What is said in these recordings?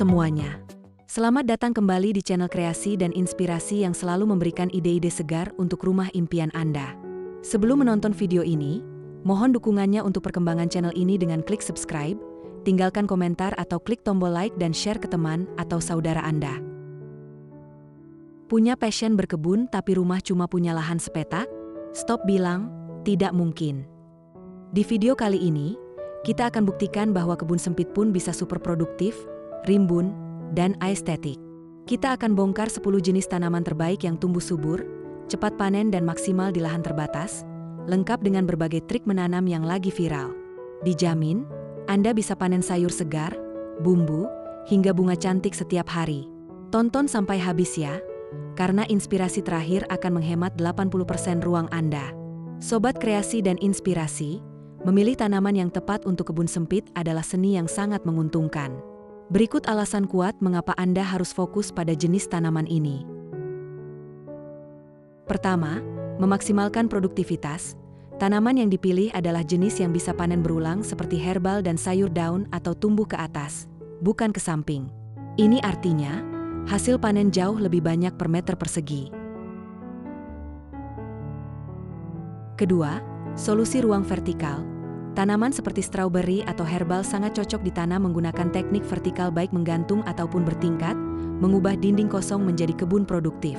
semuanya. Selamat datang kembali di channel kreasi dan inspirasi yang selalu memberikan ide-ide segar untuk rumah impian Anda. Sebelum menonton video ini, mohon dukungannya untuk perkembangan channel ini dengan klik subscribe, tinggalkan komentar atau klik tombol like dan share ke teman atau saudara Anda. Punya passion berkebun tapi rumah cuma punya lahan sepetak? Stop bilang, tidak mungkin. Di video kali ini, kita akan buktikan bahwa kebun sempit pun bisa super produktif, rimbun, dan estetik. Kita akan bongkar 10 jenis tanaman terbaik yang tumbuh subur, cepat panen dan maksimal di lahan terbatas, lengkap dengan berbagai trik menanam yang lagi viral. Dijamin, Anda bisa panen sayur segar, bumbu, hingga bunga cantik setiap hari. Tonton sampai habis ya, karena inspirasi terakhir akan menghemat 80% ruang Anda. Sobat kreasi dan inspirasi, memilih tanaman yang tepat untuk kebun sempit adalah seni yang sangat menguntungkan. Berikut alasan kuat mengapa Anda harus fokus pada jenis tanaman ini. Pertama, memaksimalkan produktivitas. Tanaman yang dipilih adalah jenis yang bisa panen berulang seperti herbal dan sayur daun atau tumbuh ke atas, bukan ke samping. Ini artinya, hasil panen jauh lebih banyak per meter persegi. Kedua, solusi ruang vertikal. Tanaman seperti strawberry atau herbal sangat cocok ditanam menggunakan teknik vertikal baik menggantung ataupun bertingkat, mengubah dinding kosong menjadi kebun produktif.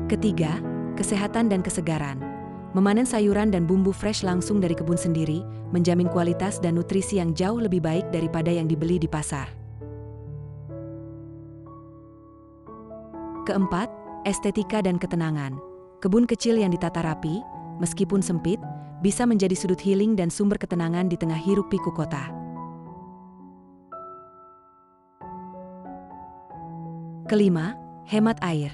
Ketiga, kesehatan dan kesegaran. Memanen sayuran dan bumbu fresh langsung dari kebun sendiri, menjamin kualitas dan nutrisi yang jauh lebih baik daripada yang dibeli di pasar. Keempat, estetika dan ketenangan. Kebun kecil yang ditata rapi, meskipun sempit, bisa menjadi sudut healing dan sumber ketenangan di tengah hiruk-pikuk kota. Kelima, hemat air.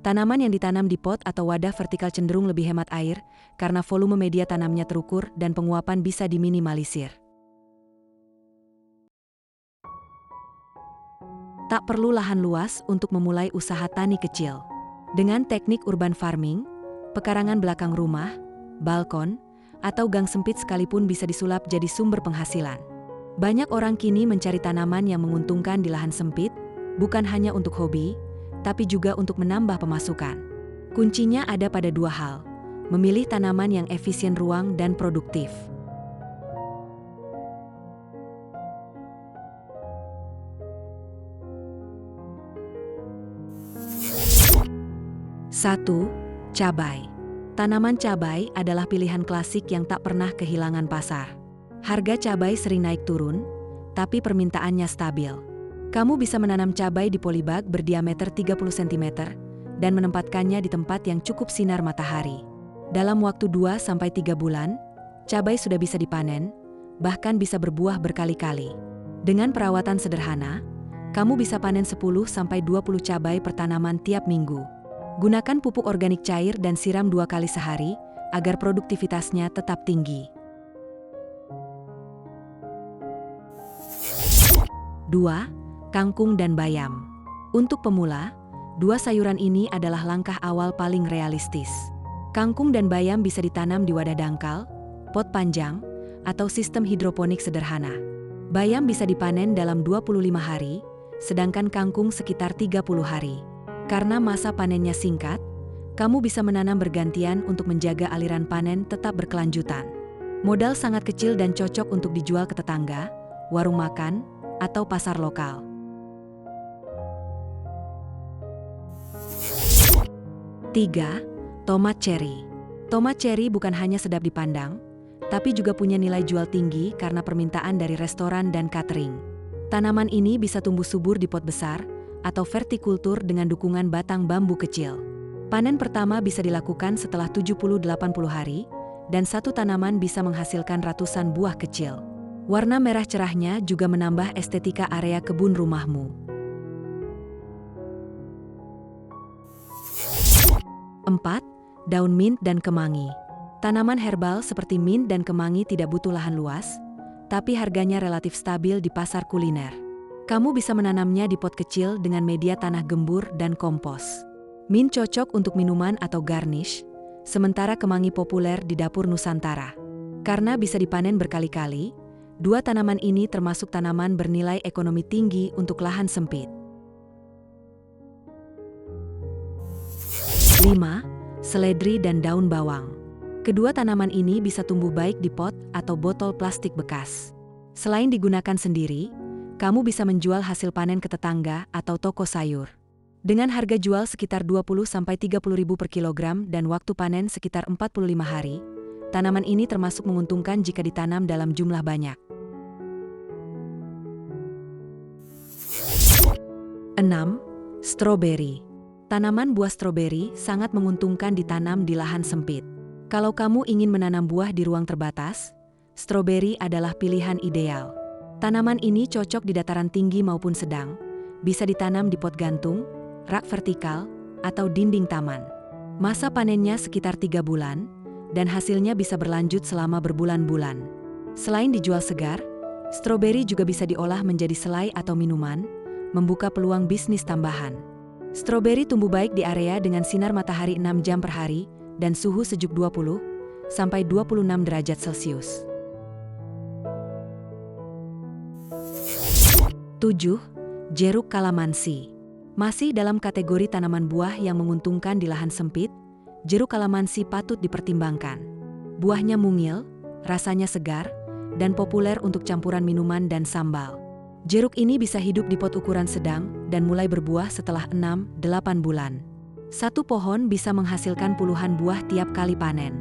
Tanaman yang ditanam di pot atau wadah vertikal cenderung lebih hemat air, karena volume media tanamnya terukur dan penguapan bisa diminimalisir. Tak perlu lahan luas untuk memulai usaha tani kecil. Dengan teknik urban farming, pekarangan belakang rumah, balkon, atau gang sempit sekalipun bisa disulap jadi sumber penghasilan. Banyak orang kini mencari tanaman yang menguntungkan di lahan sempit, bukan hanya untuk hobi, tapi juga untuk menambah pemasukan. Kuncinya ada pada dua hal, memilih tanaman yang efisien ruang dan produktif. Satu, cabai. Tanaman cabai adalah pilihan klasik yang tak pernah kehilangan pasar. Harga cabai sering naik turun, tapi permintaannya stabil. Kamu bisa menanam cabai di polybag berdiameter 30 cm dan menempatkannya di tempat yang cukup sinar matahari. Dalam waktu 2-3 bulan, cabai sudah bisa dipanen, bahkan bisa berbuah berkali-kali. Dengan perawatan sederhana, kamu bisa panen 10-20 cabai per tanaman tiap minggu. Gunakan pupuk organik cair dan siram 2 kali sehari, agar produktivitasnya tetap tinggi. 2. Kangkung dan bayam. Untuk pemula, 2 sayuran ini adalah langkah awal paling realistis. Kangkung dan bayam bisa ditanam di wadah dangkal, pot panjang, atau sistem hidroponik sederhana. Bayam bisa dipanen dalam 25 hari, sedangkan kangkung sekitar 30 hari. Karena masa panennya singkat, kamu bisa menanam bergantian untuk menjaga aliran panen tetap berkelanjutan. Modal sangat kecil dan cocok untuk dijual ke tetangga, warung makan, atau pasar lokal. 3. Tomat cherry. Tomat cherry bukan hanya sedap dipandang, tapi juga punya nilai jual tinggi karena permintaan dari restoran dan catering. Tanaman ini bisa tumbuh subur di pot besar, atau vertikultur dengan dukungan batang bambu kecil. Panen pertama bisa dilakukan setelah 70-80 hari, dan satu tanaman bisa menghasilkan ratusan buah kecil. Warna merah cerahnya juga menambah estetika area kebun rumahmu. 4. Daun mint dan kemangi. Tanaman herbal seperti mint dan kemangi tidak butuh lahan luas, tapi harganya relatif stabil di pasar kuliner. Kamu bisa menanamnya di pot kecil dengan media tanah gembur dan kompos. Mint cocok untuk minuman atau garnish, sementara kemangi populer di dapur Nusantara. Karena bisa dipanen berkali-kali, Dua tanaman ini termasuk tanaman bernilai ekonomi tinggi untuk lahan sempit. 5. Seledri dan daun bawang. Kedua tanaman ini bisa tumbuh baik di pot atau botol plastik bekas. Selain digunakan sendiri, kamu bisa menjual hasil panen ke tetangga atau toko sayur. Dengan harga jual sekitar 20–30 ribu per kilogram dan waktu panen sekitar 45 hari, tanaman ini termasuk menguntungkan jika ditanam dalam jumlah banyak. 6. Stroberi. Tanaman buah stroberi sangat menguntungkan ditanam di lahan sempit. Kalau kamu ingin menanam buah di ruang terbatas, stroberi adalah pilihan ideal. Tanaman ini cocok di dataran tinggi maupun sedang, bisa ditanam di pot gantung, rak vertikal, atau dinding taman. Masa panennya sekitar 3 bulan, dan hasilnya bisa berlanjut selama berbulan-bulan. Selain dijual segar, stroberi juga bisa diolah menjadi selai atau minuman, membuka peluang bisnis tambahan. Stroberi tumbuh baik di area dengan sinar matahari 6 jam per hari dan suhu sejuk 20–26 derajat Celcius. 7. Jeruk kalamansi. Masih dalam kategori tanaman buah yang menguntungkan di lahan sempit, jeruk kalamansi patut dipertimbangkan. Buahnya mungil, rasanya segar, dan populer untuk campuran minuman dan sambal. Jeruk ini bisa hidup di pot ukuran sedang dan mulai berbuah setelah 6–8 bulan. Satu pohon bisa menghasilkan puluhan buah tiap kali panen.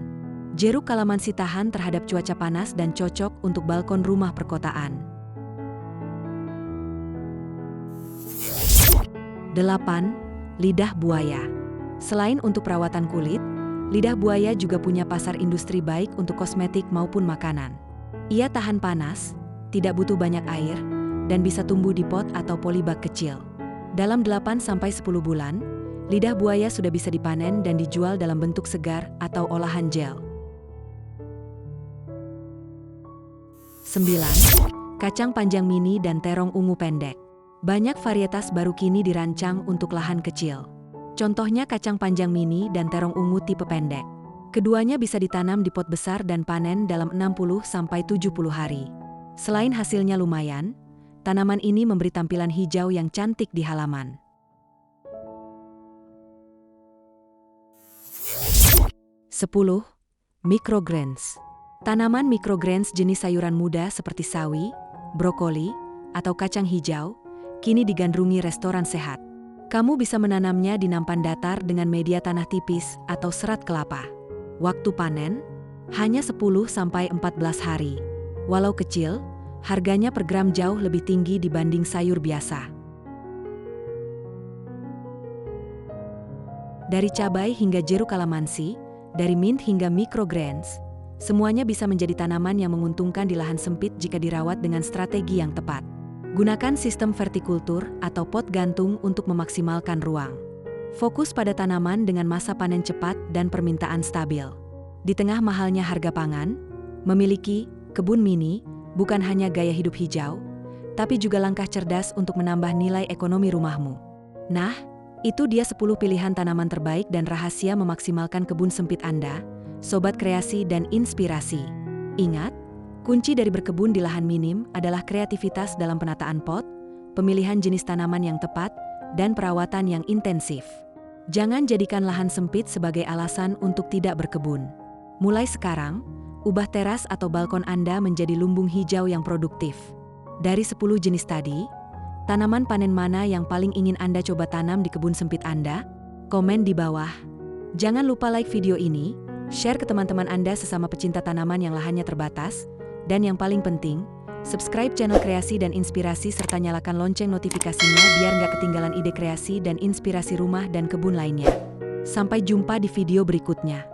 Jeruk kalamansi tahan terhadap cuaca panas dan cocok untuk balkon rumah perkotaan. 8. Lidah buaya. Selain untuk perawatan kulit, lidah buaya juga punya pasar industri baik untuk kosmetik maupun makanan. Ia tahan panas, tidak butuh banyak air, dan bisa tumbuh di pot atau polybag kecil. Dalam 8–10 bulan, lidah buaya sudah bisa dipanen dan dijual dalam bentuk segar atau olahan gel. 9. Kacang panjang mini dan terong ungu pendek. Banyak varietas baru kini dirancang untuk lahan kecil. Contohnya kacang panjang mini dan terong ungu tipe pendek. Keduanya bisa ditanam di pot besar dan panen dalam 60–70 hari. Selain hasilnya lumayan, tanaman ini memberi tampilan hijau yang cantik di halaman. 10. Microgreens. Tanaman microgreens jenis sayuran muda seperti sawi, brokoli, atau kacang hijau, kini digandrungi restoran sehat. Kamu bisa menanamnya di nampan datar dengan media tanah tipis atau serat kelapa. Waktu panen, hanya 10–14 hari. Walau kecil, harganya per gram jauh lebih tinggi dibanding sayur biasa. Dari cabai hingga jeruk kalamansi, dari mint hingga microgreens, semuanya bisa menjadi tanaman yang menguntungkan di lahan sempit jika dirawat dengan strategi yang tepat. Gunakan sistem vertikultur atau pot gantung untuk memaksimalkan ruang. Fokus pada tanaman dengan masa panen cepat dan permintaan stabil. Di tengah mahalnya harga pangan, memiliki kebun mini bukan hanya gaya hidup hijau, tapi juga langkah cerdas untuk menambah nilai ekonomi rumahmu. Nah, itu dia 10 pilihan tanaman terbaik dan rahasia memaksimalkan kebun sempit Anda, sobat kreasi dan inspirasi. Ingat, kunci dari berkebun di lahan minim adalah kreativitas dalam penataan pot, pemilihan jenis tanaman yang tepat, dan perawatan yang intensif. Jangan jadikan lahan sempit sebagai alasan untuk tidak berkebun. Mulai sekarang, ubah teras atau balkon Anda menjadi lumbung hijau yang produktif. Dari 10 jenis tadi, tanaman panen mana yang paling ingin Anda coba tanam di kebun sempit Anda? Komen di bawah. Jangan lupa like video ini, share ke teman-teman Anda sesama pecinta tanaman yang lahannya terbatas, dan yang paling penting, subscribe channel Kreasi dan Inspirasi serta nyalakan lonceng notifikasinya biar nggak ketinggalan ide kreasi dan inspirasi rumah dan kebun lainnya. Sampai jumpa di video berikutnya.